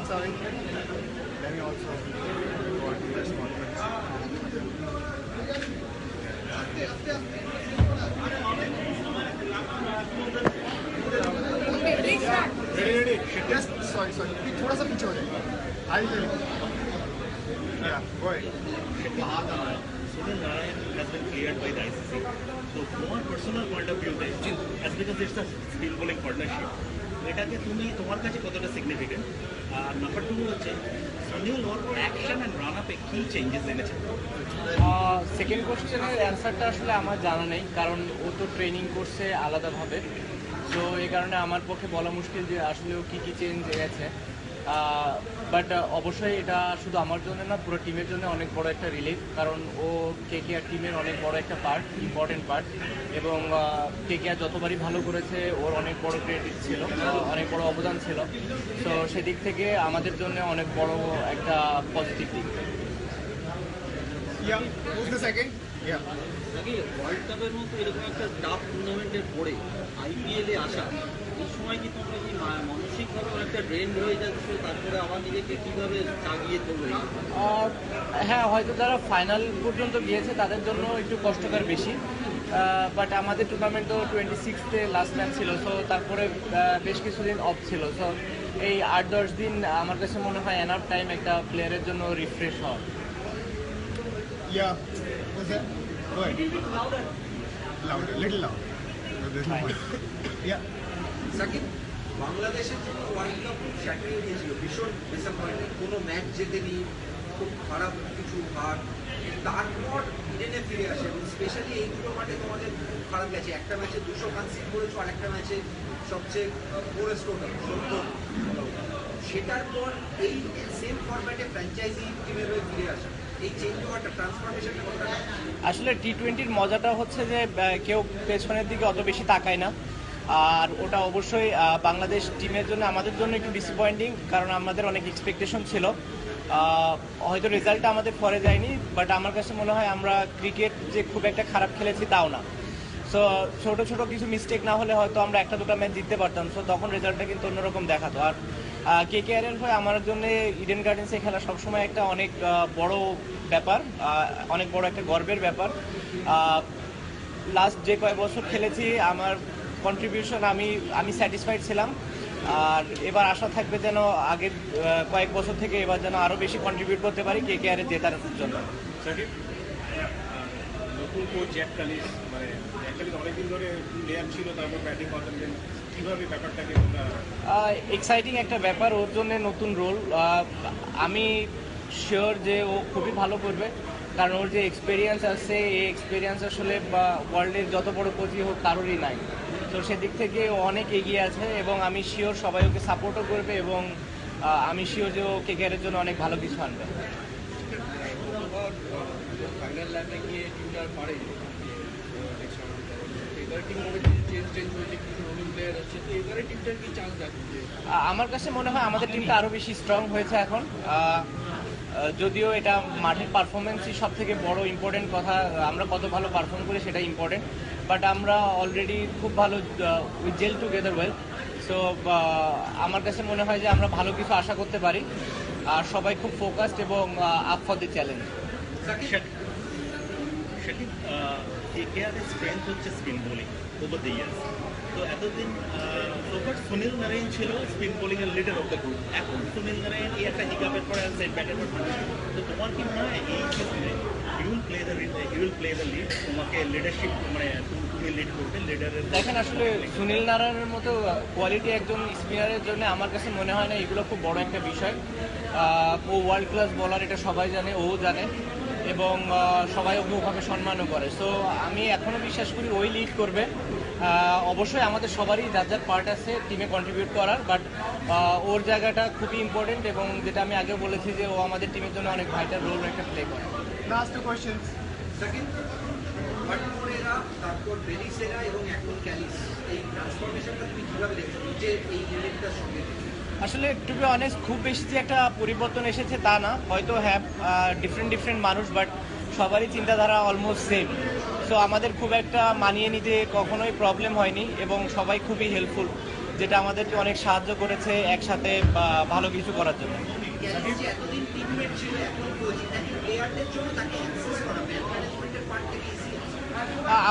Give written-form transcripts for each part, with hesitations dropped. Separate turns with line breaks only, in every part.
Sorry. Then we also got press conference. Ready. Just sorry. थोड़ा सा पीछे हो जाएगा. I'll tell you. Yeah, go ahead.
Sunil Narayan has been cleared by the ICC. So, from a personal point of view, as because it's a skill bowling partnership, এটাকে তুমি তোমার কাছে কতটা সিগনিফিকেন্ট? আর নাম্বার 2 হচ্ছে সুনীল ওর অ্যাকশন এন্ড রান আপে কি changes এনেছে?
Second কোশ্চেনের অ্যান্সারটা আসলে আমার জানা নেই, কারণ ও তো ট্রেনিং করছে আলাদাভাবে। সো এই কারণে আমার পক্ষে বলা মুশকিল যে আসলে ও কী কী চেঞ্জ এনেছে। বাট অবশ্যই এটা শুধু আমার জন্য না, পুরো টিমের জন্য অনেক বড় একটা রিলিফ, কারণ ও কেকেআর টিমের অনেক বড় একটা পার্ট, ইম্পর্টেন্ট পার্ট। এবং কেকেআর যতবারই ভালো করেছে ওর অনেক বড় ক্রেডিট ছিল, অনেক বড় অবদান ছিল। তো সেদিক থেকে আমাদের জন্য অনেক বড় একটা পজিটিভ দিক।
Yeah, who's the second? Yeah.
নাকি ওয়ার্ল্ড কাপের মতো এরকম একটা টাফ টুর্নামেন্টের পরে আইপিএলে আসা, এই সময় কি তোমরা কি মানসিকভাবে অনেকটা ড্রেন হয়ে যাচ্ছে, তারপরে আবার নিজেকে কীভাবে জাগিয়ে তুলবে?
হ্যাঁ, হয়তো যারা ফাইনাল পর্যন্ত গিয়েছে তাদের জন্য একটু কষ্টকর বেশি। বাট আমাদের টুর্নামেন্ট তো 26-এ লাস্ট ম্যাচ ছিল। সো তারপরে বেশ কিছুদিন অফ ছিল। সো এই 8-10 দিন আমার কাছে মনে হয় এনাফ টাইম একটা প্লেয়ারের জন্য রিফ্রেশ হওয়ার।
Yeah. Who's that? Go ahead. Louder. Little louder. There's no mic. Yeah.
Shakib, বাংলাদেশের জন্য ওয়ার্ল্ড কাপ খুব স্যাক্রিফাইস হয়েছিল, ভীষণ ডিসঅ্যাপয়েন্টিং, কোনো ম্যাচ জেতেনি, খুব খারাপ কিছু হার। তারপর ইডেনে ফিরে আসে এবং স্পেশালি এই দুটো মাঠে তোমাদের খুব খারাপ গেছে। একটা ম্যাচে 200 কনসিড করেছো, আর একটা ম্যাচে সবচেয়ে পোরেস্ট টোটাল 70। সেটার পর এই সেম ফরম্যাটে ফ্র্যাঞ্চাইজি টিমের হয়ে ফিরে আসা, এই চেঞ্জ হওয়াটা, ট্রান্সফরমেশনটা কতটা?
আসলে টি-20-র মজাটা হচ্ছে যে কেউ পেছনের দিকে অত বেশি তাকায় না। আর ওটা অবশ্যই বাংলাদেশ টিমের জন্য, আমাদের জন্য একটু ডিসঅ্যাপয়েন্টিং, কারণ আমাদের অনেক এক্সপেকটেশন ছিল। হয়তো রেজাল্টটা আমাদের পরে যায়নি, বাট আমার কাছে মনে হয় আমরা ক্রিকেট যে খুব একটা খারাপ খেলেছি তাও না। সো ছোটো কিছু মিস্টেক না হলে হয়তো আমরা একটা দুটো ম্যাচ জিততে পারতাম। সো তখন রেজাল্টটা কিন্তু অন্যরকম দেখাতো। আর কেকেআরের হয়ে আমার জন্য ইডেন গার্ডেন্সে খেলা সবসময় একটা অনেক বড় ব্যাপার, অনেক বড় একটা গর্বের ব্যাপার। লাস্ট যে কয়েক বছর খেলেছি আমার কন্ট্রিবিউশন আমি স্যাটিসফাইড ছিলাম। আর এবার আশা থাকবে যেন আগের কয়েক বছর থেকে এবার যেন আরও বেশি কন্ট্রিবিউট করতে পারি কেকেআরে জেতার জন্য।
সাকিব, নতুন কোচ জ্যাক কালিস, মানে জ্যাক কালিস অনেকদিন ধরে প্লেয়ার ছিল, তারপর ব্যাটিং করতেন, কীভাবে ব্যাপারটাকে তোমরা?
এক্সাইটিং একটা ব্যাপার, ওর জন্য নতুন রোল। আমি শিওর যে ও খুবই ভালো করবে, কারণ ওর যে এক্সপিরিয়েন্স আছে এই এক্সপিরিয়েন্স আসলে ওয়ার্ল্ডের যত বড় কোচই হোক কারোরই নাই। তো সেদিক থেকে ও অনেক এগিয়ে আছে এবং আমি শিওর সবাই ওকে সাপোর্টও করবে এবং আমি শিওর যে ও কেকেআরের জন্য অনেক ভালো কিছু আনবে।
ফাইনাল ল্যাপে গিয়ে টিমটা পারে, এবার টিম মনে চেঞ্জ হয়েছে, কিছু নতুন প্লেয়ার আছে, তো এবারে টিমটার কি চান্স রাখছে?
আমার কাছে মনে হয় আমাদের টিমটা আরও বেশি স্ট্রং হয়েছে এখন। যদিও এটা মাঠের পারফরমেন্সই সব থেকে বড় ইম্পর্টেন্ট কথা, আমরা কত ভালো পারফর্ম করি সেটা ইম্পর্টেন্ট। বাট আমরা অলরেডি খুব ভালো we gel together well. So আমার কাছে মনে হয় যে আমরা ভালো কিছু আশা করতে পারি, আর সবাই খুব ফোকাসড এবং up for the challenge.
Shakib, কেকেআরের স্ট্রেংথ হচ্ছে spin bowling over the years. তো এতদিন সুনীল নারায়ণ ছিল স্পিন বোলিং এর লিডার অফ দ্য গ্রুপ। এখন সুনীল নারায়ণ এই একটা হিকাপের পরে সেট ব্যাকের পর, তো তোমার কি মনে হয় এই ক্ষেত্রে you will play the lead, তোমাকে লিডারশিপ, মানে তুমি লিড করবে লিডারের?
দেখেন, আসলে সুনীল নারায়ণের মতো কোয়ালিটি একজন স্পিনারের জন্য আমার কাছে মনে হয় না এগুলো খুব বড় একটা বিষয়। ও ওয়ার্ল্ড ক্লাস বলার, এটা সবাই জানে, ও জানে এবং সবাই ওকে ওভাবে সম্মানও করে। সো আমি এখনও বিশ্বাস করি ওই লিড করবে। অবশ্যই আমাদের সবারই যার যার পার্ট আছে টিমে কন্ট্রিবিউট করার, বাট ওর জায়গাটা খুবই ইম্পর্টেন্ট এবং যেটা আমি আগেও বলেছি যে ও আমাদের টিমের জন্য অনেক ভাইটাল রোল একটা প্লে করে।
Last two questions.
সেকেন্ড, ভট্টমোরেরা, তারপর বেরিসেরা এবং এখন ক্যালিস, এই ট্রান্সফরমেশনটা তুমি কীভাবে দেখছো নিজের এই ইউনিটটার সঙ্গে?
আসলে টু বি অনেস্ট খুব বেশি যে একটা পরিবর্তন এসেছে তা না, হয়তো হ্যাঁ ডিফারেন্ট মানুষ, বাট সবারই চিন্তাধারা অলমোস্ট সেম। সো আমাদের খুব একটা মানিয়ে নিতে কখনোই প্রবলেম হয়নি এবং সবাই খুবই হেল্পফুল। যেটা আমাদেরকে অনেক সাহায্য করেছে একসাথে ভালো কিছু করার জন্য।
এতদিন টিমমেট ছিল, এখন কোচ, প্লেয়ারদের জন্য তাকে অ্যাক্সেস করা ম্যানেজমেন্টের পার্ট থেকে ইজি।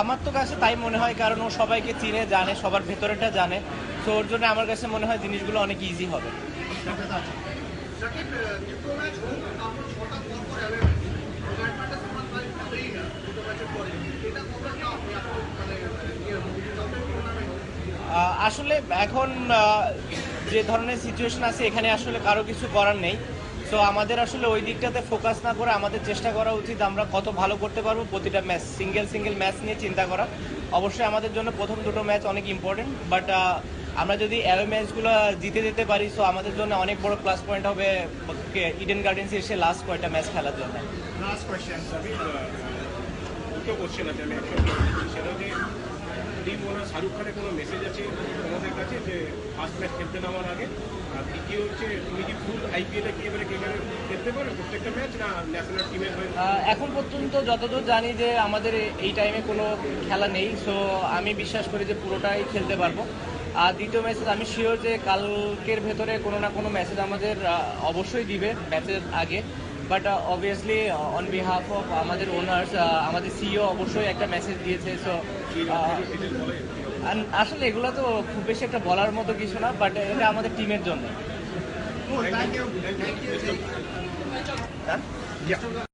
আমার তো কাছে তাই মনে হয়, কারণ ও সবাইকে চিনে, জানে, সবার ভেতরেটা জানে। তো ওর জন্য আমার কাছে মনে হয় জিনিসগুলো অনেক ইজি হবে। আসলে এখন যে ধরনের সিচুয়েশন আছে এখানে আসলে কারো কিছু করার নেই। সো আমাদের আসলে ওই দিকটাতে ফোকাস না করে আমাদের চেষ্টা করা উচিত আমরা কত ভালো করতে পারবো প্রতিটা ম্যাচ, সিঙ্গেল ম্যাচ নিয়ে চিন্তা করা। অবশ্যই আমাদের জন্য প্রথম দুটো ম্যাচ অনেক ইম্পর্টেন্ট, বাট আমরা যদি অ্যাওয়ে ম্যাচগুলো জিতে যেতে পারি সো আমাদের জন্য অনেক বড় প্লাস পয়েন্ট হবে ইডেন গার্ডেন্সে এসে লাস্ট কয়টা ম্যাচ খেলার জন্য।
লাস্ট কোয়েশ্চেন
দুটো কোশ্চেন আছে, আমি একটা সেটা যে টিম ওনার শাহরুখ খানের কোনো মেসেজ আছে তোমাদের কাছে যে ফার্স্ট ম্যাচ খেলতে নামার আগে? আর দ্বিতীয় হচ্ছে তুমি কি ফুল আইপিএলে কি এবারে খেলতে পারো প্রত্যেকটা ম্যাচ, না ন্যাশনাল টিমের হয়ে?
এখন পর্যন্ত যতদূর জানি যে আমাদের এই টাইমে কোনো খেলা নেই, সো আমি বিশ্বাস করি যে পুরোটাই খেলতে পারবো। আর দ্বিতীয় মেসেজ আমি শিওর যে কালকের ভেতরে কোনো না কোনো মেসেজ আমাদের অবশ্যই দিবে ম্যাচের আগে, but obviously on behalf of আমাদের ওনার্স, আমাদের সিইও অবশ্যই একটা মেসেজ দিয়েছে। সো আসলে এগুলো তো খুব বেশি একটা বলার মতো কিছু না, বাট এটা আমাদের টিমের জন্য।
Thank you.